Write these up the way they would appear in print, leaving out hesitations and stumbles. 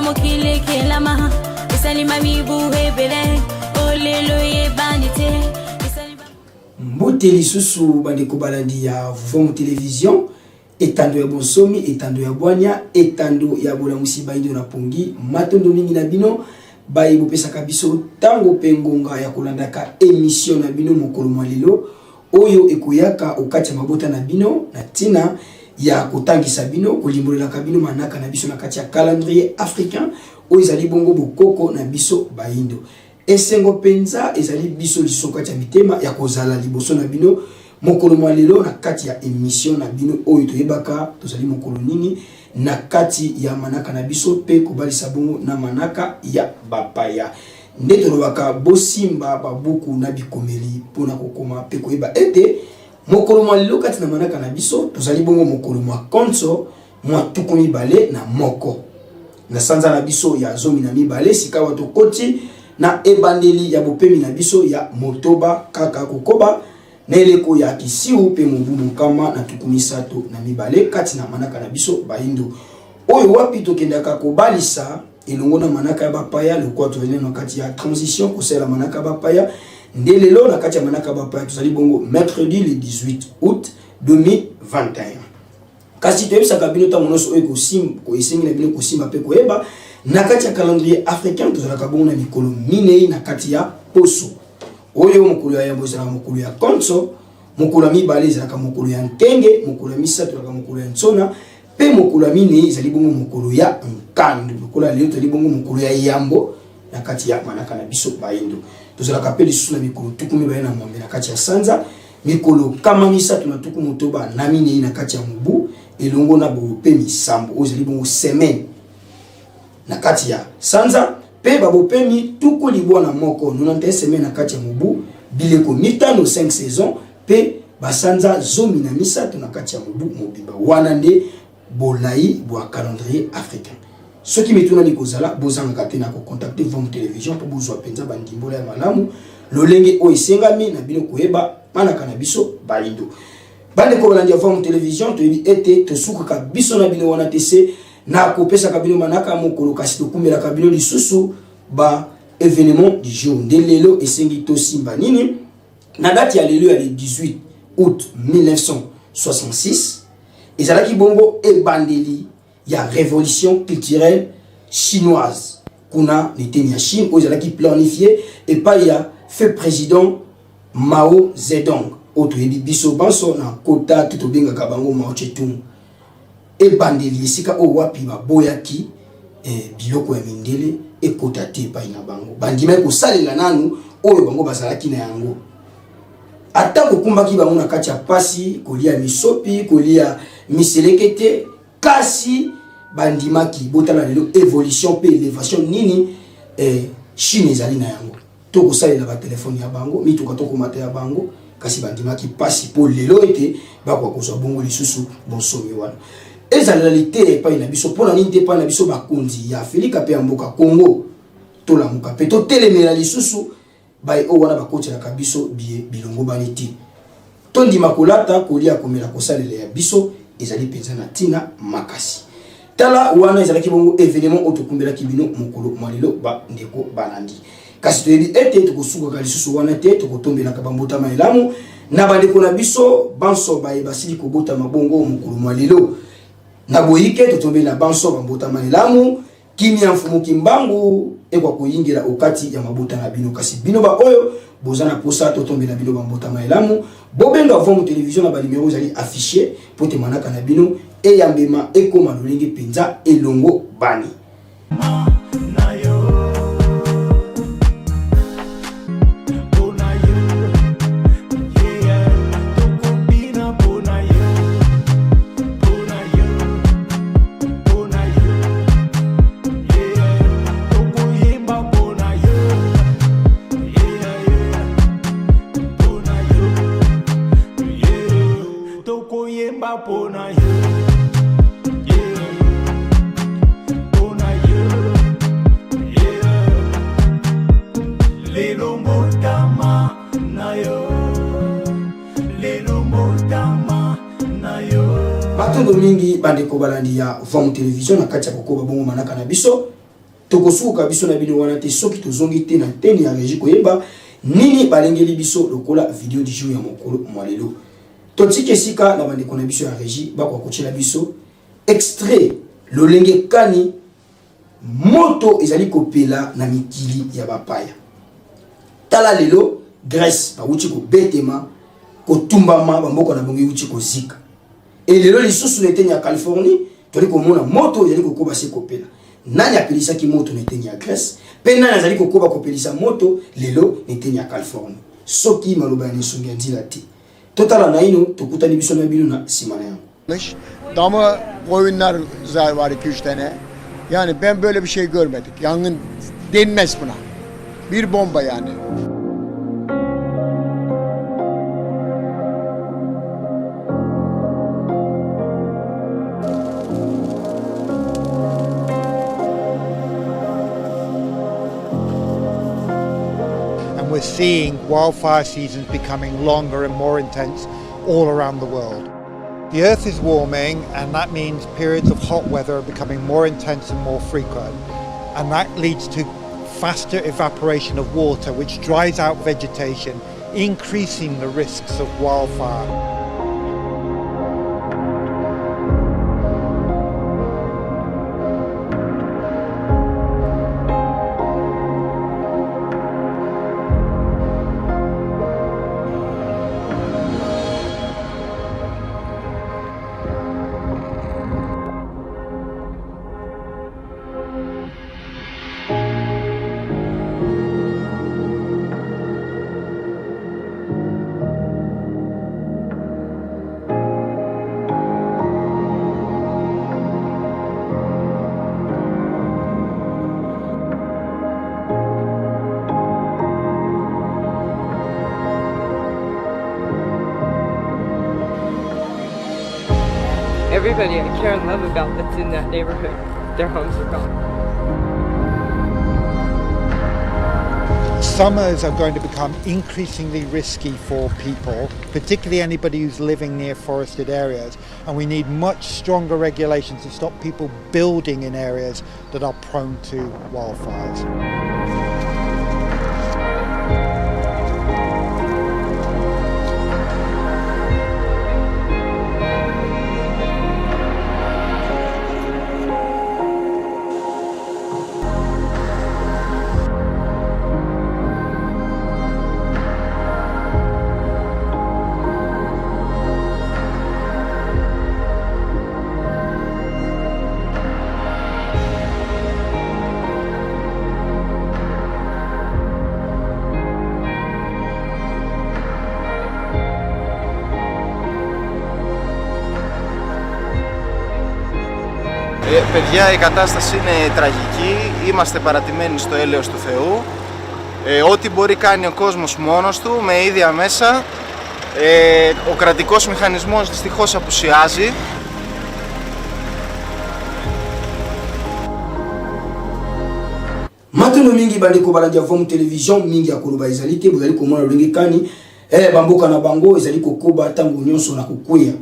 mokile kelama esalima mibuhe bele olelo ye bandite mbote lisusu bandeko balandi ya Vom Télévision etando ya bonsomi etando ya bwanya etando ya bolamusi baindo na pongi matondo mingi na bino bayi bopesaka biso tango pengonga ya kolandaka émission na bino mokolo mwalelo oyo ekoyaka okati ya mabota na bino na tina ya kotangisa bino kolimbolela kabino manaka na biso na kati ya calendrier africain oyo ezali bongo bokoko na biso baindo esengo penza ezali biso lisoka ya mitema ya kozala liboso na bino mokolo mwalelo na kati ya émission na bino oyo toyebaka tozali mokolo nini na kati ya manaka na biso pe kobalisa bongo na manaka ya bapaya nde tolobaka bosimba babuku na bikomeli pona kokoma pe koyeba ete mokolo mwalelo kati na manaka na biso tozali bongo mokolo mwa konso mwa tuku mibale na moko na sanza na biso ya zomi na mibale sika wato koti na ebandeli ya bopemi na biso ya motoba kaka kokoba na eleko ya kisiu pe mubumu kama na tukumisato na mibale kati na manaka na biso baindo oyo wapi tokendaka kobalisa elongo na manaka ya bapaya lokwa tozali na kati ya transition kosela manaka bapaya ndelelo na kati ya manaka bapaya tozali bongo mercredi le 18 août 2021 kasi toyebisaka bino ntango nyonso oyo koesengi na bino kosimba pe koyeba na kati ya calendrier africain tozalaka bongo na mikolo minei na kati ya poso oyo mokolo ya yambo ezalaka mokolo ya konso mokolo ya mibale ezalaka mokolo ya nkenge mokolo ya misato ezalaka mokolo ya nsona pe mokolo ya minei ezali bongo mokolo ya nkando mokolo ya leo tozali bongo mokolo ya yambo na kati ya manaka na biso baindo tozalaka pe lisusu na mikolo tuku mibale na mwambe na kati ya sanza mikolo kama misato na tuku motoba na minei na kati ya mobu elongo na bope misambo oyo ezali bongo semaine na kati ya sanza pe babopemi tuku libwa na moko 91 semaine na kati ya mobu bileko mitano 5 saison pe basanza zomi na misato na kati ya mobu mobimba wana nde bolai bwa calendrier africain soki mituna ni kozala bozanga te na ko contacter Vom Télévision pour bozwa penza bandimbola ya malamu lolenge o esengami na bino koyeba manaka na biso balindo bande ko balandi Vom Télévision to yebi ete to suka biso na bino wana tese na kopesa kabino manaka mokolo kasi to kumbela kabino lisusu ba événement du jour ndelelo esengi to simba nini na date ya lelo ya le 18 août 1966 ezalaki bongo ebandeli ya révolution culturelle chinoise kuna neteni ya Chine oyo ezalaki planifié epai ya fait président Mao Zedong oyo toyebi biso banso na kota tobengaka bango Mao Tse-tung ebandeli esika oyo wapi baboyaki biloko ya mindele ekota te epai na bango bandimai kosalela nanu oyo bango bazalaki na yango ata kokumbaki bango na kati ya pasi kolia misopi kolia miselekete kasi bandimaki botala lelo évolution pe élévation nini Chine ezali na yango to kosalela ba telefone ya bango mituka to komata ya bango kasi bandimaki pasi po lelo ete bakwa kozwa bongo lisusu bonsomi wana ezalalité epai na biso pona nini te epai na biso bakonzi ya Afrika pe ya mboka Congo tolamuka pe totelemela lisusu bai o wana bakotelaka biso bilongo bani ti tondima kolata kolia komela kosalela ya biso ezali penza na tina makasi tala wana ezalaki bongo événement otokumbelaki bino mokolo mwalelo ba ndeko balandi kasi toyebi ete tokosuka lisusu wana te tokotombelaka bambotama elamu na bandeko na biso banso baye basili kobotama bongo mokolo mwalelo na boyike totombela banso bambotama elamu kimia mfumu kimbangu ekwa koyingela okati ya mabota na bino kasi bino ba oyo bozana posa totombela bino bambotama elamu bobenga Vom Télévision na ba numéro zali affiché pote manaka na bino e yambema ekoma lolenge penza elongo bani Batondo mingi bandeko balandi ya Vom Télévision na kati ya kokoba bongo manaka na biso tokosuka biso na bino wana te soki tozongi te na teni ya régie koyeba nini balengeli biso lokola vidéo du jour ya mokolo mwalelo totiki esika na bandeko na biso ya régie bakwa kotiela biso extrait lolenge kani moto ezali kopela na mikili ya bapaya tala lelo Grèce bauti kobetema kotumbama bamboka na bongo uti kozika et lelo lisusu na eteni ya Californie toli komona moto ezali kokoba se kopela nani apelisaki moto na eteni ya Grèce pe nani azali kokoba kopelisa moto lelo na eteni ya Californie soki maloba ya nsongi ya nzela te totala na ino tokutani biso na bino na sima na yango. Damı koyunlar var 2-3 tane. Yani ben böyle bir şey görmedik. Yangın denmez buna. Bir bomba yani. And we're seeing wildfire seasons becoming longer and more intense all around the world. The Earth is warming, and that means periods of hot weather are becoming more intense and more frequent. And that leads to faster evaporation of water, which dries out vegetation, increasing the risks of wildfire. Everybody I care and love about that's in that neighborhood, their homes are gone. Summers are going to become increasingly risky for people, particularly anybody who's living near forested areas, and we need much stronger regulations to stop people building in areas that are prone to wildfires. Παιδιά, η κατάσταση είναι τραγική, είμαστε παρατημένοι στο έλεος του Θεού. Ό,τι μπορεί κάνει ο κόσμος μόνος του, με ίδια μέσα. Ο κρατικός μηχανισμός δυστυχώς απουσιάζει. Matono mingi bandeko balandi avom television mingi akoloba ezali te bozali komona lolenge kani bamboka na bango ezali kokoba tango nyonso na kokwea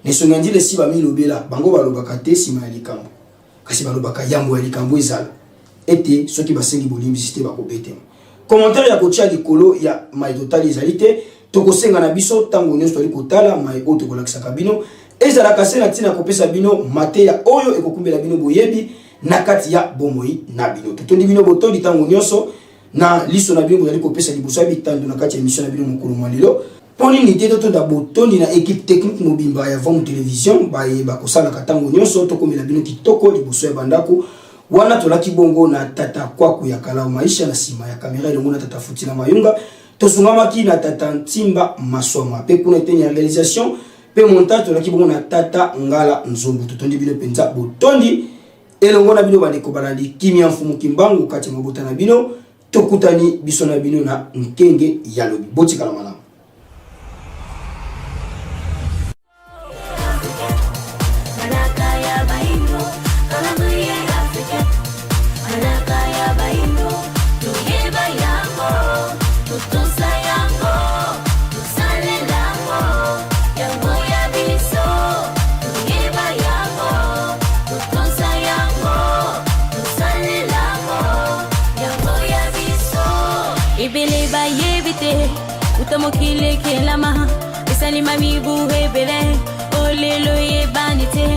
nesonga ndile si bamilobela bango balobaka te sima ya likambo kasi balobaka yambo ya likambo ezala ete soki basengi bolimbisi te bakobetema commentaire ya kotia likolo ya mai totali ezali te tokosenga na biso tango nyonso toli kotala mai oyo tokolakisaka bino ezalaka se na ntina kopesa bino mateya oyo ekokumbela bino boyebi na kati ya bomoi na bino totondi bino botondi tango nyonso na liso na bino bozali kopesa liboso ya bitando na kati ya émission na bino mokolo mwalelo poni ni te totonda botondi na équipe technique mobimba ya Vom Télévision bayeba kosalaka tango nyonso tokomela bino kitoko liboso ya bandako wana tolaki bongo na tata kwaku ya kala maisha na sima ya kamera elongo na tata Futi na Mayunga tosungamaki na tata Ntimba Masoma pe kuna eteni ya réalisation pe montage tolaki bongo na tata Ngala Nzombo totondi bino penza botondi elongo na bino bandeko balandi kimia mfumu kimbangu kati ya mabota na bino tokutani biso na bino na nkenge ya lobi botikala malamu. Yango, ebele ba yebite utamokile kelama esali mami buhebele olelo ye banite